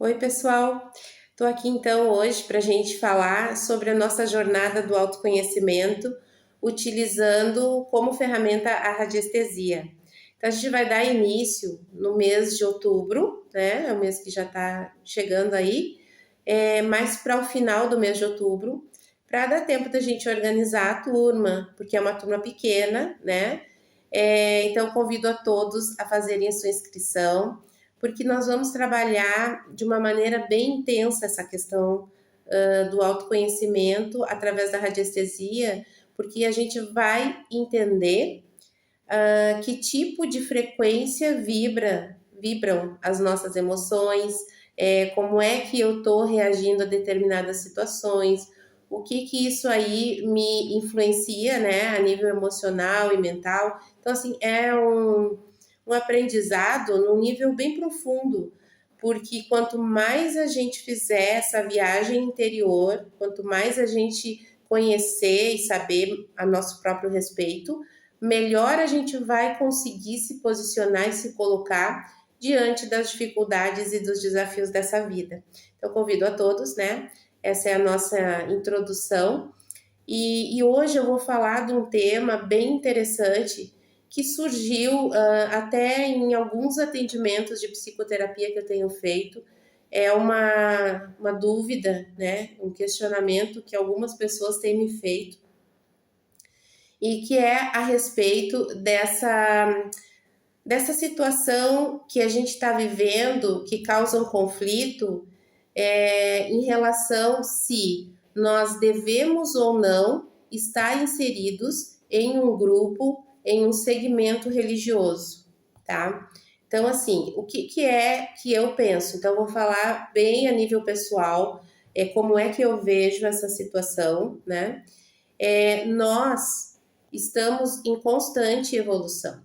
Oi, pessoal. Estou aqui então hoje para a gente falar sobre a nossa jornada do autoconhecimento, utilizando como ferramenta a radiestesia. Então, a gente vai dar início no mês de outubro, né? É o mês que já está chegando aí, mais para o final do mês de outubro, para dar tempo da gente organizar a turma, porque é uma turma pequena, né? Então, convido a todos a fazerem a sua inscrição, porque nós vamos trabalhar de uma maneira bem intensa essa questão do autoconhecimento através da radiestesia, porque a gente vai entender que tipo de frequência vibram as nossas emoções, como é que eu estou reagindo a determinadas situações, o que isso aí me influencia, né, a nível emocional e mental. Então, assim, é um aprendizado num nível bem profundo, porque quanto mais a gente fizer essa viagem interior, quanto mais a gente conhecer e saber a nosso próprio respeito, melhor a gente vai conseguir se posicionar e se colocar diante das dificuldades e dos desafios dessa vida. Então, convido a todos, né? Essa é a nossa introdução. E hoje eu vou falar de um tema bem interessante que surgiu até em alguns atendimentos de psicoterapia que eu tenho feito. É uma dúvida, né? Um questionamento que algumas pessoas têm me feito e que é a respeito dessa situação que a gente está vivendo, que causa um conflito em relação se nós devemos ou não estar inseridos em um grupo, em um segmento religioso, tá? Então, assim, o que é que eu penso? Então, eu vou falar bem a nível pessoal, como é que eu vejo essa situação, né? Nós estamos em constante evolução.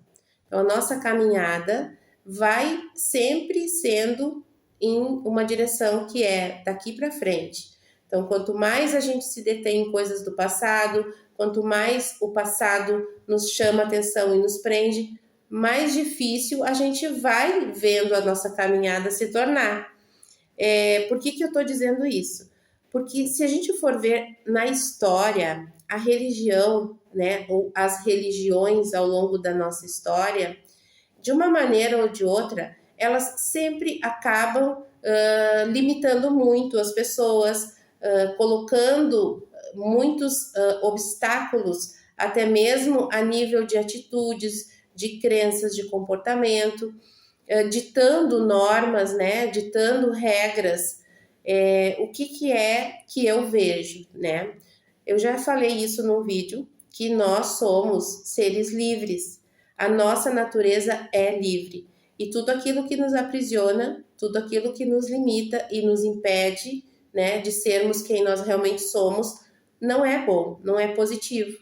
Então, a nossa caminhada vai sempre sendo em uma direção que é daqui para frente. Então, quanto mais a gente se detém em coisas do passado, quanto mais o passado nos chama atenção e nos prende, mais difícil a gente vai vendo a nossa caminhada se tornar. Por que eu estou dizendo isso? Porque se a gente for ver na história, a religião, né, ou as religiões ao longo da nossa história, de uma maneira ou de outra, elas sempre acabam limitando muito as pessoas, colocando muitos obstáculos, até mesmo a nível de atitudes, de crenças, de comportamento, ditando normas, né, ditando regras. O que é que eu vejo, né? Eu já falei isso num vídeo, que nós somos seres livres. A nossa natureza é livre. E tudo aquilo que nos aprisiona, tudo aquilo que nos limita e nos impede, né, de sermos quem nós realmente somos, não é bom, não é positivo.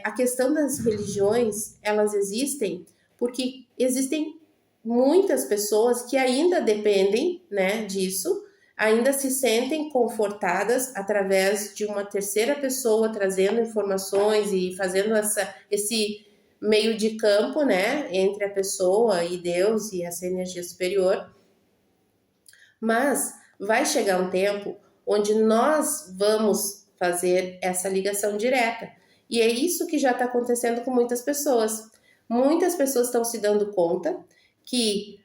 A questão das religiões, elas existem porque existem muitas pessoas que ainda dependem, né, disso, ainda se sentem confortadas através de uma terceira pessoa trazendo informações e fazendo esse meio de campo, né, entre a pessoa e Deus e essa energia superior. Mas vai chegar um tempo onde nós vamos fazer essa ligação direta. E é isso que já está acontecendo com muitas pessoas. Muitas pessoas estão se dando conta que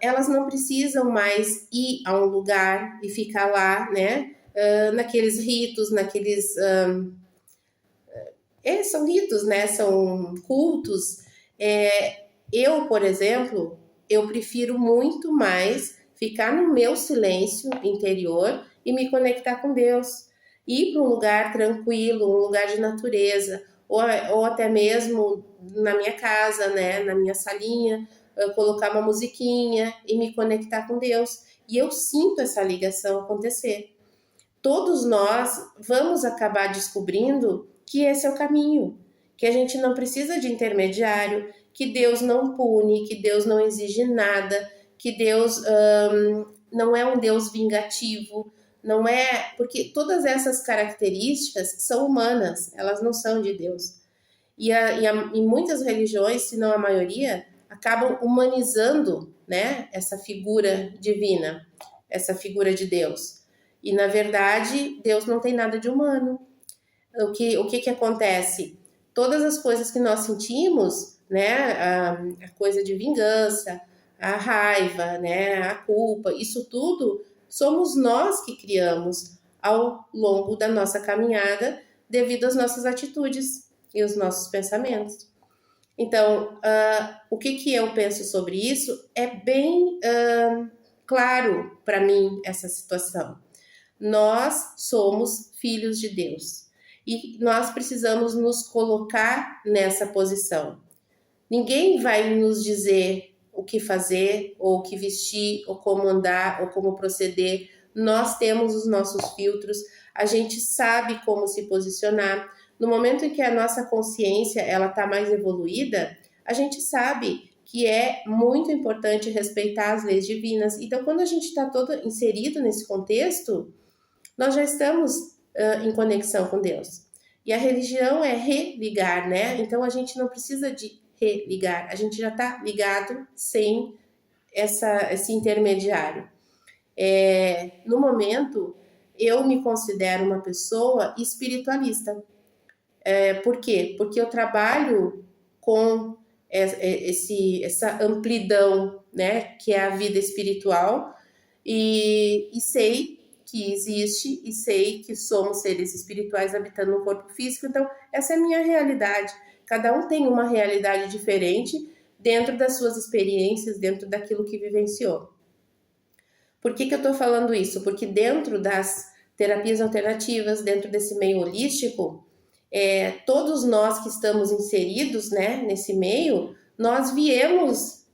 elas não precisam mais ir a um lugar e ficar lá, né? Naqueles ritos, naqueles. São ritos, né? São cultos. Eu, por exemplo, eu prefiro muito mais ficar no meu silêncio interior e me conectar com Deus. Ir para um lugar tranquilo, um lugar de natureza, ou até mesmo na minha casa, né? Na minha salinha, colocar uma musiquinha e me conectar com Deus. E eu sinto essa ligação acontecer. Todos nós vamos acabar descobrindo que esse é o caminho, que a gente não precisa de intermediário, que Deus não pune, que Deus não exige nada, que Deus não é um Deus vingativo, não é. Porque todas essas características são humanas, elas não são de Deus. E muitas religiões, se não a maioria, acabam humanizando, né, essa figura divina, essa figura de Deus. E, na verdade, Deus não tem nada de humano. O que acontece? Todas as coisas que nós sentimos, né, a coisa de vingança, a raiva, né, a culpa, isso tudo somos nós que criamos ao longo da nossa caminhada devido às nossas atitudes e os nossos pensamentos. Então, o que eu penso sobre isso é bem claro para mim essa situação. Nós somos filhos de Deus e nós precisamos nos colocar nessa posição. Ninguém vai nos dizer o que fazer, ou o que vestir, ou como andar, ou como proceder. Nós temos os nossos filtros, a gente sabe como se posicionar. No momento em que a nossa consciência ela está mais evoluída, a gente sabe que é muito importante respeitar as leis divinas. Então, quando a gente está todo inserido nesse contexto, nós já estamos em conexão com Deus. E a religião é religar, né? Então, a gente não precisa de religar, a gente já está ligado sem esse intermediário. No momento, eu me considero uma pessoa espiritualista. Por quê? Porque eu trabalho com essa amplidão, né, que é a vida espiritual, e sei que existe, e sei que somos seres espirituais habitando um corpo físico. Então, essa é a minha realidade. Cada um tem uma realidade diferente dentro das suas experiências, dentro daquilo que vivenciou. Por que eu estou falando isso? Porque dentro das terapias alternativas, dentro desse meio holístico, todos nós que estamos inseridos, né, nesse meio, nós viemos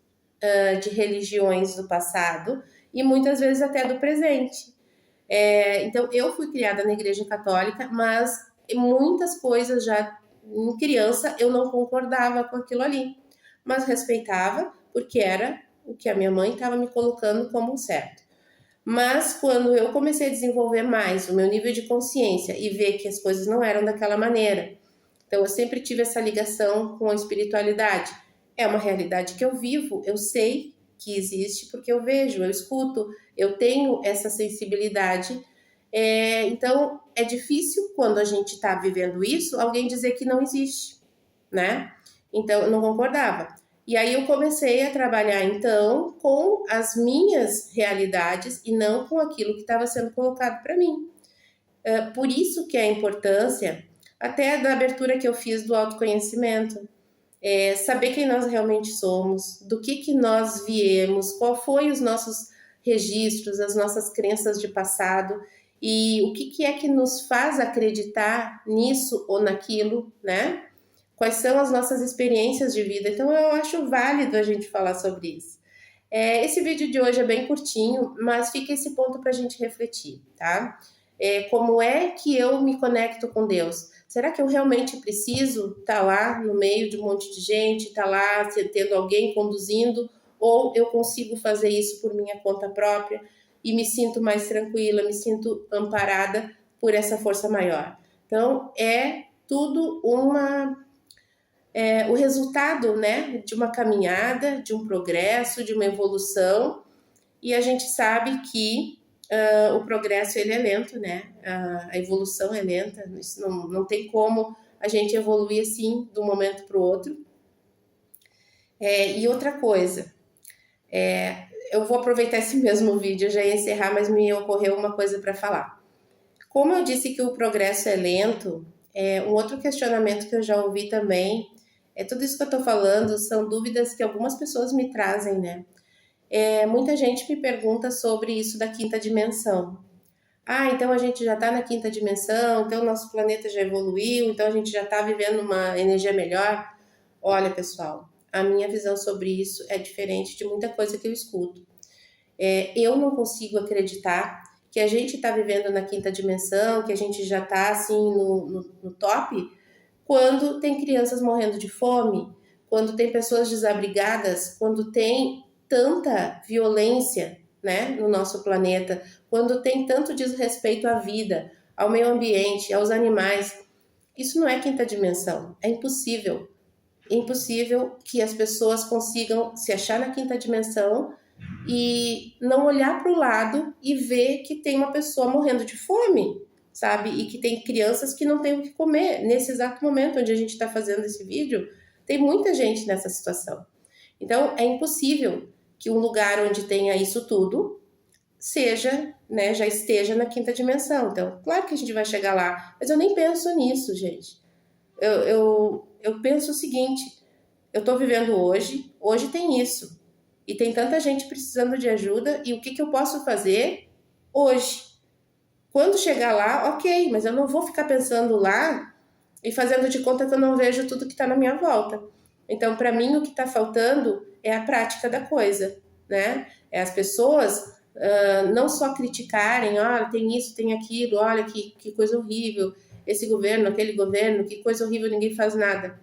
de religiões do passado e muitas vezes até do presente. Então, eu fui criada na Igreja Católica, mas muitas coisas já em criança eu não concordava com aquilo ali, mas respeitava porque era o que a minha mãe estava me colocando como certo. Mas quando eu comecei a desenvolver mais o meu nível de consciência e ver que as coisas não eram daquela maneira, então eu sempre tive essa ligação com a espiritualidade. É uma realidade que eu vivo, eu sei que existe porque eu vejo, eu escuto, eu tenho essa sensibilidade. Então é difícil quando a gente está vivendo isso, alguém dizer que não existe, né? Então eu não concordava. E aí eu comecei a trabalhar então com as minhas realidades e não com aquilo que estava sendo colocado para mim. Por isso que a importância até da abertura que eu fiz do autoconhecimento, saber quem nós realmente somos, do que nós viemos, qual foi os nossos registros, as nossas crenças de passado e o que é que nos faz acreditar nisso ou naquilo, né? Quais são as nossas experiências de vida. Então, eu acho válido a gente falar sobre isso. Esse vídeo de hoje é bem curtinho, mas fica esse ponto para a gente refletir, tá? Como é que eu me conecto com Deus? Será que eu realmente preciso estar lá no meio de um monte de gente, estar lá tendo alguém conduzindo, ou eu consigo fazer isso por minha conta própria e me sinto mais tranquila, me sinto amparada por essa força maior? Então, tudo o resultado, né, de uma caminhada, de um progresso, de uma evolução, e a gente sabe que o progresso ele é lento, né, a evolução é lenta, isso não tem como a gente evoluir assim de um momento para o outro. E outra coisa, eu vou aproveitar esse mesmo vídeo, eu já ia encerrar, mas me ocorreu uma coisa para falar. Como eu disse que o progresso é lento, um outro questionamento que eu já ouvi também, tudo isso que eu tô falando são dúvidas que algumas pessoas me trazem, né? Muita gente me pergunta sobre isso da quinta dimensão. Então a gente já tá na quinta dimensão, então o nosso planeta já evoluiu, então a gente já tá vivendo uma energia melhor. Olha, pessoal, a minha visão sobre isso é diferente de muita coisa que eu escuto. Eu não consigo acreditar que a gente tá vivendo na quinta dimensão, que a gente já tá assim no top, quando tem crianças morrendo de fome, quando tem pessoas desabrigadas, quando tem tanta violência, né, no nosso planeta, quando tem tanto desrespeito à vida, ao meio ambiente, aos animais. Isso não é quinta dimensão, é impossível. É impossível que as pessoas consigam se achar na quinta dimensão e não olhar para o lado e ver que tem uma pessoa morrendo de fome, sabe? E que tem crianças que não têm o que comer. Nesse exato momento onde a gente está fazendo esse vídeo, tem muita gente nessa situação. Então, é impossível que um lugar onde tenha isso tudo seja, né, já esteja na quinta dimensão. Então, claro que a gente vai chegar lá, mas eu nem penso nisso, gente. Eu penso o seguinte: eu estou vivendo hoje tem isso, e tem tanta gente precisando de ajuda, e o que eu posso fazer hoje? Quando chegar lá, ok, mas eu não vou ficar pensando lá e fazendo de conta que eu não vejo tudo que está na minha volta. Então, para mim, o que está faltando é a prática da coisa, né? É as pessoas não só criticarem, olha, tem isso, tem aquilo, olha que coisa horrível, esse governo, aquele governo, que coisa horrível, ninguém faz nada.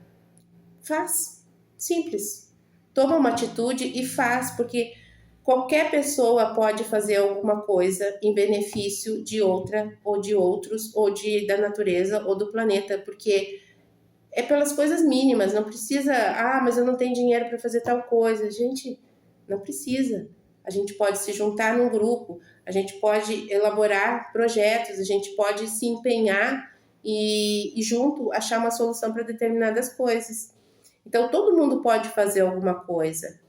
Faz. Simples. Toma uma atitude e faz, porque qualquer pessoa pode fazer alguma coisa em benefício de outra, ou de outros, ou da natureza, ou do planeta, porque é pelas coisas mínimas, não precisa, mas eu não tenho dinheiro para fazer tal coisa. Gente, não precisa. A gente pode se juntar num grupo, a gente pode elaborar projetos, a gente pode se empenhar e junto achar uma solução para determinadas coisas. Então, todo mundo pode fazer alguma coisa.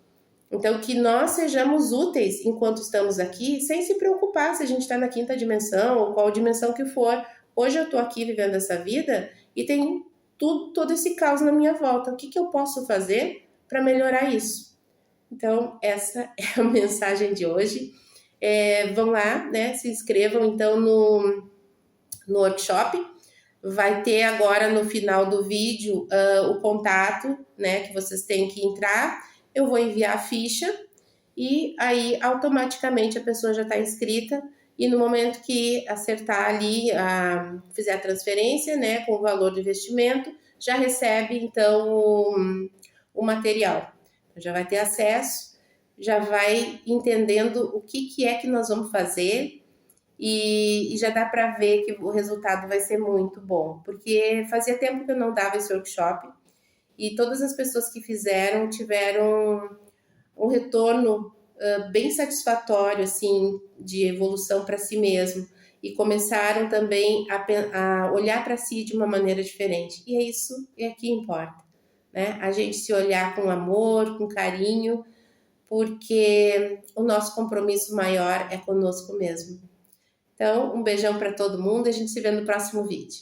Então, que nós sejamos úteis enquanto estamos aqui, sem se preocupar se a gente está na quinta dimensão ou qual dimensão que for. Hoje eu estou aqui vivendo essa vida e tem todo esse caos na minha volta. O que eu posso fazer para melhorar isso? Então, essa é a mensagem de hoje. Vão lá, né? Se inscrevam então no workshop. Vai ter agora no final do vídeo o contato, né? Que vocês têm que entrar. Eu vou enviar a ficha e aí automaticamente a pessoa já está inscrita. E no momento que acertar ali, fizer a transferência, né, com o valor do investimento, já recebe então o material. Já vai ter acesso, já vai entendendo o que é que nós vamos fazer e já dá para ver que o resultado vai ser muito bom, porque fazia tempo que eu não dava esse workshop e todas as pessoas que fizeram tiveram um retorno bem satisfatório, assim, de evolução para si mesmo. E começaram também a olhar para si de uma maneira diferente. E é isso que importa, né? A gente se olhar com amor, com carinho, porque o nosso compromisso maior é conosco mesmo. Então, um beijão para todo mundo e a gente se vê no próximo vídeo.